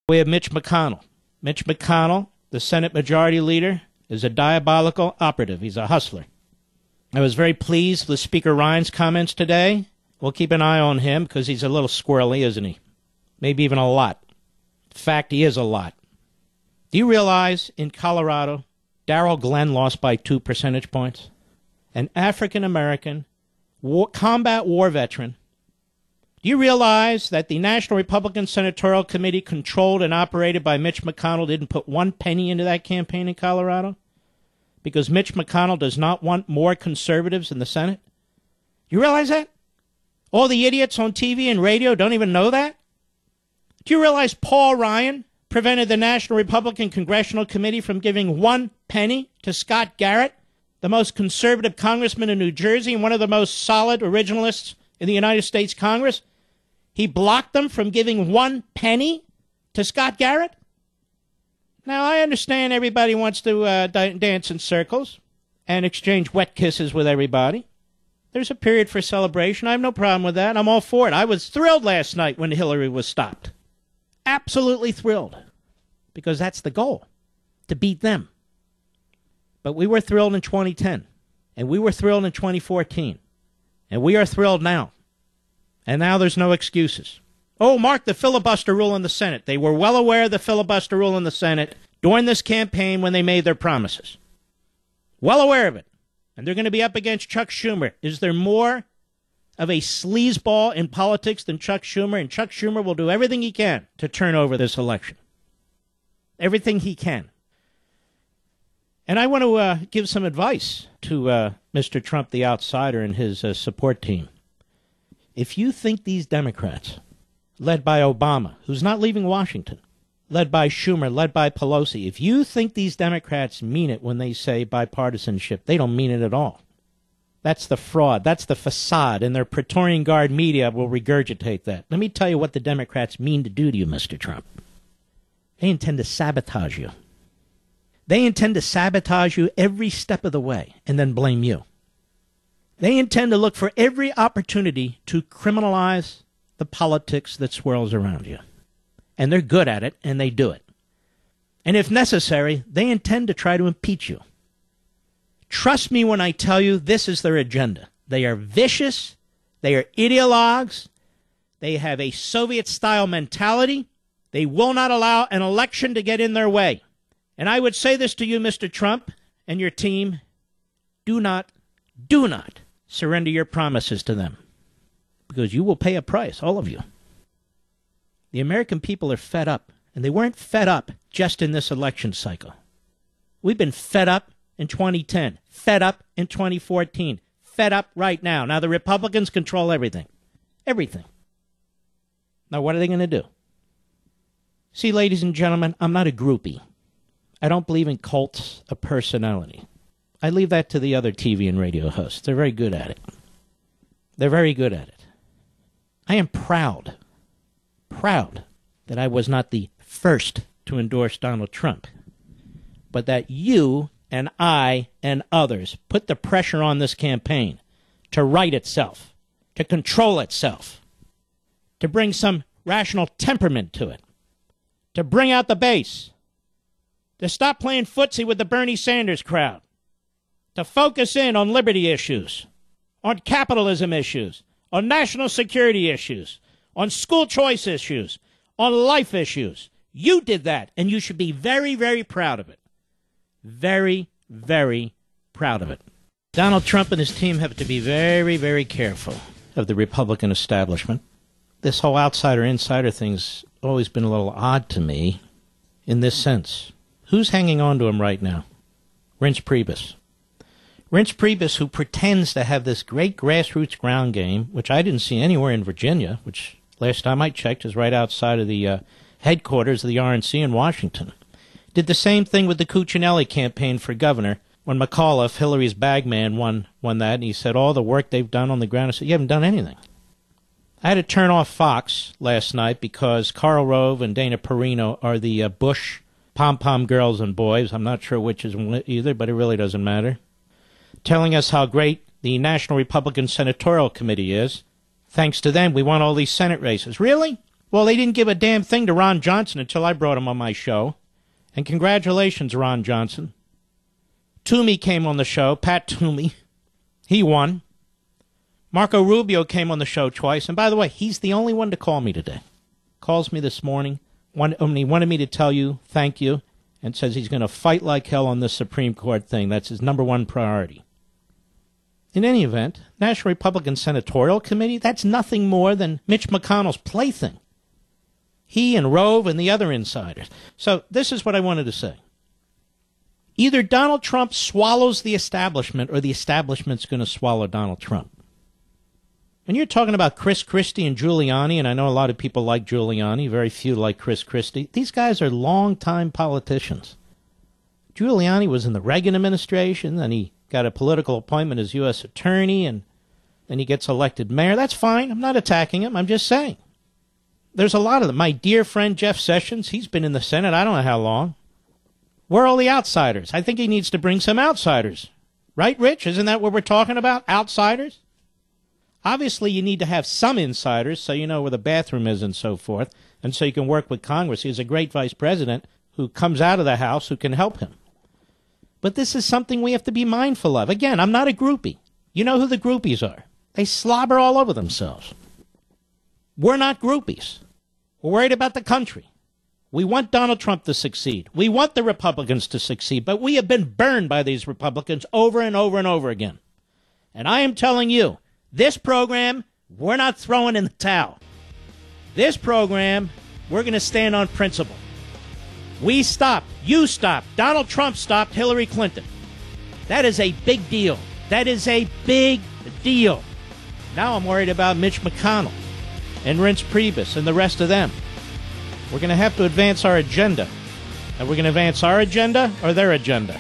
We have Mitch McConnell. Mitch McConnell, the Senate Majority Leader, is a diabolical operative. He's a hustler. I was very pleased with Speaker Ryan's comments today. We'll keep an eye on him because he's a little squirrely, isn't he? Maybe even a lot. In fact, he is a lot. Do you realize in Colorado, Darrell Glenn lost by 2 percentage points? An African-American combat war veteran. Do you realize that the National Republican Senatorial Committee, controlled and operated by Mitch McConnell, didn't put one penny into that campaign in Colorado? Because Mitch McConnell does not want more conservatives in the Senate? You realize that? All the idiots on TV and radio don't even know that? Do you realize Paul Ryan prevented the National Republican Congressional Committee from giving 1 penny to Scott Garrett, the most conservative congressman in New Jersey and one of the most solid originalists in the United States Congress? He blocked them from giving 1 penny to Scott Garrett? Now, I understand everybody wants to dance in circles and exchange wet kisses with everybody. There's a period for celebration. I have no problem with that. I'm all for it. I was thrilled last night when Hillary was stopped. Absolutely thrilled. Because that's the goal, to beat them. But we were thrilled in 2010. And we were thrilled in 2014. And we are thrilled now. And now there's no excuses. Oh, mark the filibuster rule in the Senate. They were well aware of the filibuster rule in the Senate during this campaign when they made their promises. Well aware of it. And they're going to be up against Chuck Schumer. Is there more of a sleazeball in politics than Chuck Schumer? And Chuck Schumer will do everything he can to turn over this election. Everything he can. And I want to give some advice to Mr. Trump, the outsider, and his support team. If you think these Democrats, led by Obama, who's not leaving Washington, led by Schumer, led by Pelosi, if you think these Democrats mean it when they say bipartisanship, they don't mean it at all. That's the fraud. That's the facade, and their Praetorian Guard media will regurgitate that. Let me tell you what the Democrats mean to do to you, Mr. Trump. They intend to sabotage you. They intend to sabotage you every step of the way and then blame you. They intend to look for every opportunity to criminalize the politics that swirls around you. And they're good at it, and they do it. And if necessary, they intend to try to impeach you. Trust me when I tell you this is their agenda. They are vicious. They are ideologues. They have a Soviet-style mentality. They will not allow an election to get in their way. And I would say this to you, Mr. Trump, and your team. Do not surrender your promises to them. Because you will pay a price, all of you. The American people are fed up. And they weren't fed up just in this election cycle. We've been fed up in 2010, fed up in 2014, fed up right now. Now the Republicans control everything. Everything. Now what are they going to do? See, ladies and gentlemen, I'm not a groupie. I don't believe in cults of personality. I leave that to the other TV and radio hosts. They're very good at it. They're very good at it. I am proud that I was not the first to endorse Donald Trump, but that you and I and others put the pressure on this campaign to right itself, to control itself, to bring some rational temperament to it, to bring out the base, to stop playing footsie with the Bernie Sanders crowd, to focus in on liberty issues, on capitalism issues, on national security issues, on school choice issues, on life issues. You did that, and you should be very, very proud of it. Very, very proud of it. Donald Trump and his team have to be very, very careful of the Republican establishment. This whole outsider-insider thing's always been a little odd to me in this sense. Who's hanging on to him right now? Reince Priebus. Reince Priebus, who pretends to have this great grassroots ground game, which I didn't see anywhere in Virginia, which last time I checked is right outside of the headquarters of the RNC in Washington. Did the same thing with the Cuccinelli campaign for governor when McAuliffe, Hillary's bagman, won that, and he said all the work they've done on the ground. I said, you haven't done anything. I had to turn off Fox last night because Karl Rove and Dana Perino are the Bush pom-pom girls and boys. I'm not sure which is either, but it really doesn't matter. Telling us how great the National Republican Senatorial Committee is. Thanks to them, we won all these Senate races. Really? Well, they didn't give a damn thing to Ron Johnson until I brought him on my show. And congratulations, Ron Johnson. Toomey came on the show, Pat Toomey. He won. Marco Rubio came on the show twice. And by the way, he's the only one to call me today. Calls me this morning. He wanted me to tell you thank you and says he's going to fight like hell on this Supreme Court thing. That's his number one priority. In any event, National Republican Senatorial Committee, that's nothing more than Mitch McConnell's plaything. He and Rove and the other insiders. So this is what I wanted to say. Either Donald Trump swallows the establishment or the establishment's going to swallow Donald Trump. When you're talking about Chris Christie and Giuliani, and I know a lot of people like Giuliani, very few like Chris Christie, these guys are longtime politicians. Giuliani was in the Reagan administration, then he got a political appointment as U.S. attorney, and then he gets elected mayor. That's fine. I'm not attacking him. I'm just saying. There's a lot of them. My dear friend Jeff Sessions, he's been in the Senate I don't know how long. Where are all the outsiders? I think he needs to bring some outsiders. Right, Rich? Isn't that what we're talking about? Outsiders? Obviously, you need to have some insiders so you know where the bathroom is and so forth, and so you can work with Congress. He's a great vice president who comes out of the House who can help him. But this is something we have to be mindful of. Again, I'm not a groupie. You know who the groupies are. They slobber all over themselves. We're not groupies. We're worried about the country. We want Donald Trump to succeed. We want the Republicans to succeed, but we have been burned by these Republicans over and over and over again. And I am telling you, this program, we're not throwing in the towel. This program, we're going to stand on principle. We stopped. You stopped. Donald Trump stopped Hillary Clinton. That is a big deal. That is a big deal. Now I'm worried about Mitch McConnell and Reince Priebus and the rest of them. We're going to have to advance our agenda. And we're going to advance our agenda or their agenda.